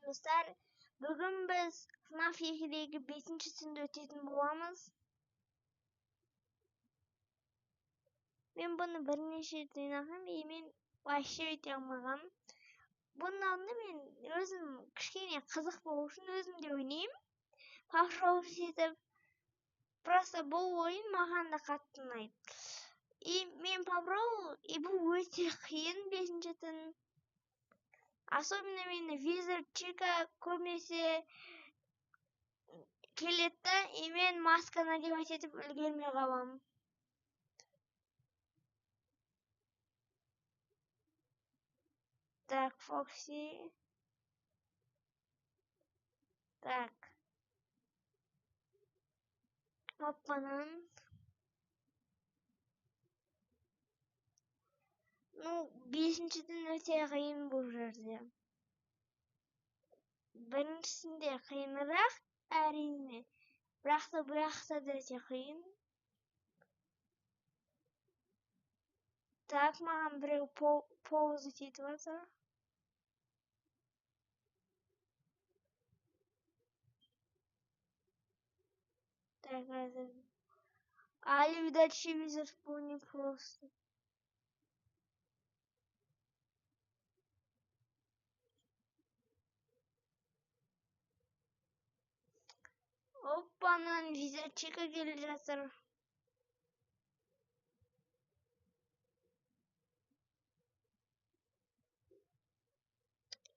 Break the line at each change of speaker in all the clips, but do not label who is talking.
достар. Бүгін біз FNAF 2-дегі 5-ші түнді өтетін боламыз. Мен бұны бірнеше рет ойнағам, мен вообще өте алмағам. Бұның алдында мен өзім кішкене қызық болу үшін өзім де ойнаймын. Попробовать етіп, просто бұл ойын маған да қатты ұнайды. Мен попробовал, бұл өте қиын 5-ші түн. Особенно мені Wizard Chica көбінесе келеді, мен масканы надевать етіп үлгермей қаламын. Так, Фокси. Так. Опанан. Ну, 5-ші түн өте қиын бұл жерде. Біріншісінде қиынырақ, әрине. Бірақ та да өте қиын. Так, маған біреу пауза етіп жатыр. Так, видачи Wizard был непросто. Опанан Wizard Chica келе жатыр.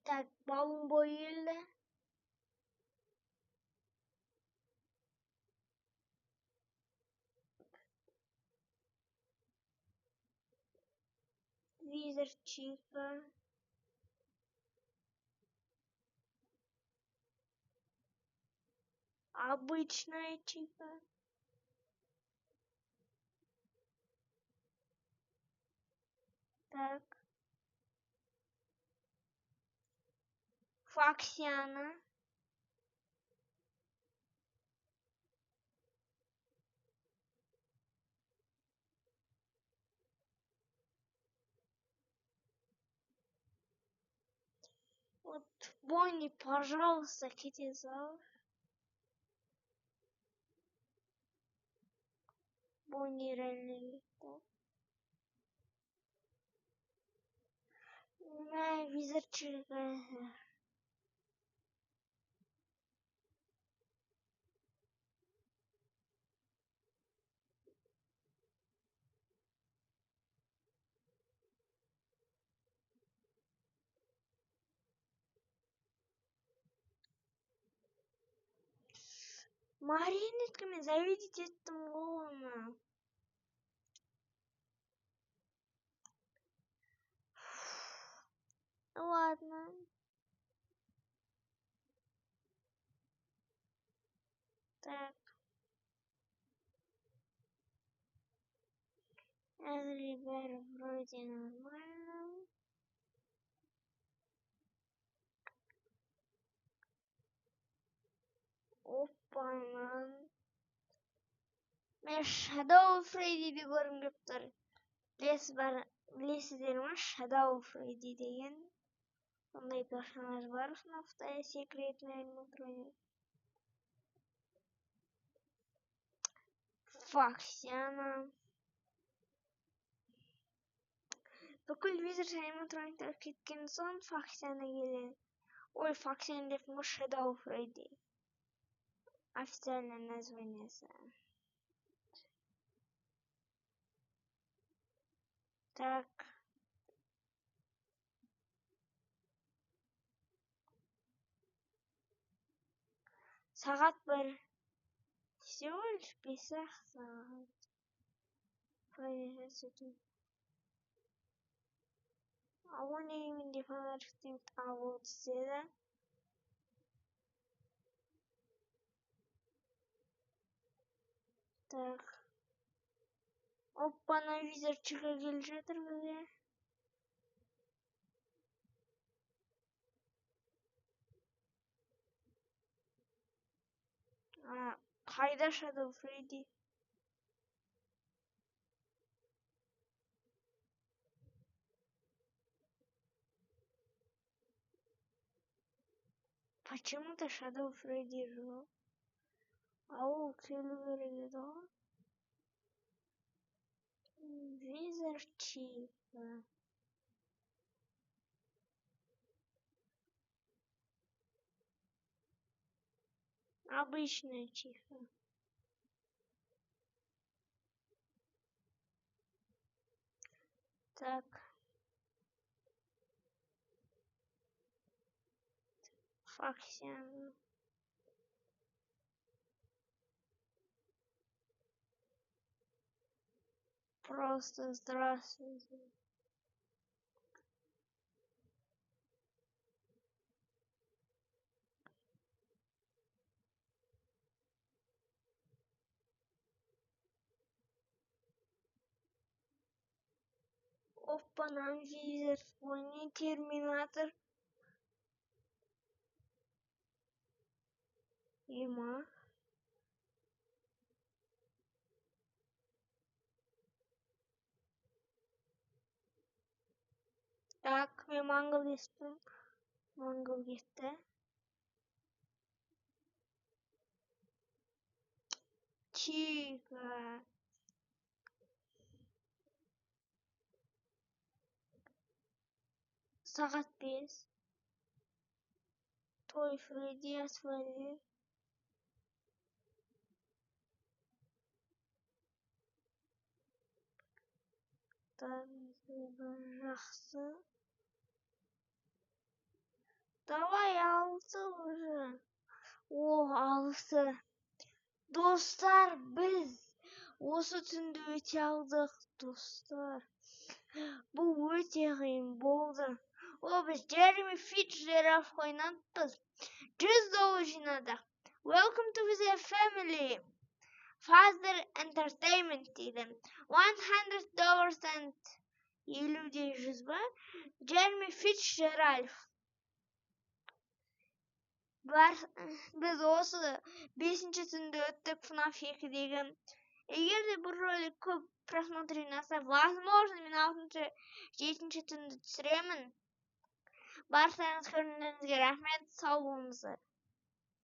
Так, балым бойы келді. Wizard Chica. Обычная Chica. Так. Фоксиана. Вот, Бонни, пожалуйста, китизал. Бонни реально. Wizard Chica. Марионетками завидеть это можно. Ладно. Так. Это, ребята, вроде нормально. Опа-на. Мен Shadow Freddy'ді көргім келіп тұр. Білесіздер ма? Shadow Freddy деген. Ондай персонаж бар FNAF-та, секретный аниматроник. Фоксиана. Бүкіл Wizard аниматрониктер кеткен соң Фоксиана келеді. Ой, Фоксиана деп ма Shadow Freddy. Официальное название. Так. Сағат бір. Всего лишь 5 сағат. Проверяйте. А он именно фанатик вот сюда. Так. Опа, на Wizard Chica келе жатыр бізге. Қайда Shadow Freddy? Почему-то Shadow Freddy жоқ. Ол келу керек еді ғой. Wizard Chica. Обычная Chica. Так. Фоксиан. Просто здравствуйте. Опа-на, Wizard, не Терминатор. Ема. Так, мен маңғыл естім. Маңғыл кетті. Чика. Сағат 5. Той Фредди Асфали. Жақсы. Давай алысы уже. О, алысы. Достар, біз осы түнді өте алдық, достар. Бұл өте қиын болды. О, біз Джереми Фицджеральд ойнаппыз. $100 жинадық. Welcome to the family. Father Entertainment дейді. $100 and 50 100 ба? Джереми Фицджеральд. Біз осы 5-ші түнді өттік FNAF 2-дегі. Егер де бұл ролик көп просмотрен алса, возможно, мен 6-ші, 7-ші түнді түсіремін. Баршаңыз көргеніңізге рахмет, сау болыңыздар.